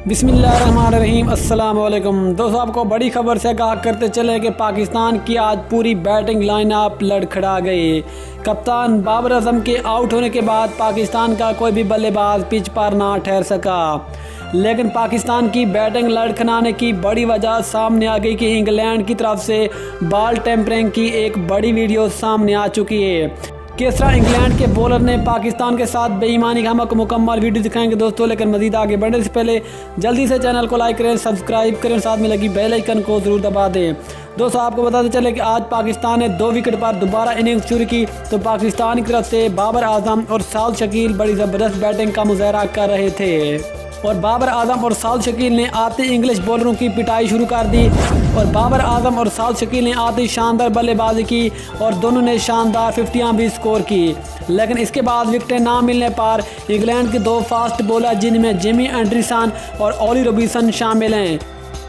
बिस्मिल्लाहिर्रहमानिर्रहीम। अस्सलाम वालेकुम दोस्तों, आपको बड़ी खबर से आगाह करते चले कि पाकिस्तान की आज पूरी बैटिंग लाइनअप लड़खड़ा गई। कप्तान बाबर आजम के आउट होने के बाद पाकिस्तान का कोई भी बल्लेबाज पिच पर ना ठहर सका, लेकिन पाकिस्तान की बैटिंग लड़खड़ाने की बड़ी वजह सामने आ गई कि इंग्लैंड की तरफ से बॉल टेम्परिंग की एक बड़ी वीडियो सामने आ चुकी है। किस तरह इंग्लैंड के बॉलर ने पाकिस्तान के साथ बेईमानी का हम आपको मुकम्मल वीडियो दिखाएंगे दोस्तों। लेकिन मजीद आगे बढ़ने से पहले जल्दी से चैनल को लाइक करें, सब्सक्राइब करें, साथ में लगी बेल आइकन को ज़रूर दबा दें। दोस्तों, आपको बताते चले कि आज पाकिस्तान ने 2 विकेट पर दोबारा इनिंग्स शुरू की तो पाकिस्तान की तरफ से बाबर आजम और साद शकील बड़ी ज़बरदस्त बैटिंग का मुजाहरा कर रहे थे और बाबर आजम और साद शकील ने आते इंग्लिश बॉलरों की पिटाई शुरू कर दी और बाबर आजम और साद शकील ने आते शानदार बल्लेबाजी की और दोनों ने शानदार 50 भी स्कोर की। लेकिन इसके बाद विकेटें ना मिलने पर इंग्लैंड के 2 फास्ट बॉलर जिनमें जिमी एंडरसन और ऑली रॉबिन्सन शामिल हैं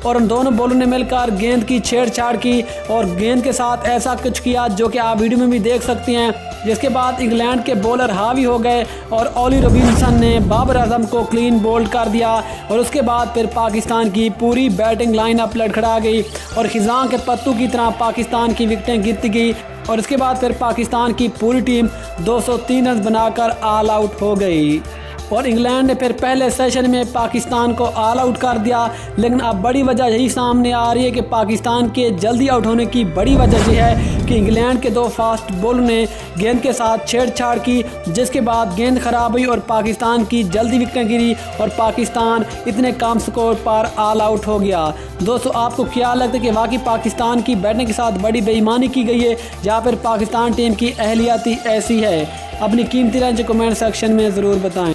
और उन दोनों बॉलरों ने मिलकर गेंद की छेड़छाड़ की और गेंद के साथ ऐसा कुछ किया जो कि आप वीडियो में भी देख सकते हैं, जिसके बाद इंग्लैंड के बॉलर हावी हो गए और ऑली रॉबिन्सन ने बाबर आजम को क्लीन बोल्ड कर दिया और उसके बाद फिर पाकिस्तान की पूरी बैटिंग लाइनअप लड़खड़ा गई और खिज़ां के पत्तों की तरह पाकिस्तान की विकेटें गिरती गई और इसके बाद फिर पाकिस्तान की पूरी टीम 203 रन बनाकर ऑल आउट हो गई और इंग्लैंड ने फिर पहले सेशन में पाकिस्तान को ऑल आउट कर दिया। लेकिन अब बड़ी वजह यही सामने आ रही है कि पाकिस्तान के जल्दी आउट होने की बड़ी वजह यह है कि इंग्लैंड के 2 फास्ट बॉलर ने गेंद के साथ छेड़छाड़ की, जिसके बाद गेंद खराब हुई और पाकिस्तान की जल्दी विकेटें गिरी और पाकिस्तान इतने कम स्कोर पर ऑल आउट हो गया। दोस्तों, आपको क्या लगता है कि वाकई पाकिस्तान की बैटिंग के साथ बड़ी बेईमानी की गई है या फिर पाकिस्तान टीम की अहलियत ही ऐसी है? अपनी कीमती राय कमेंट सेक्शन में ज़रूर बताएं।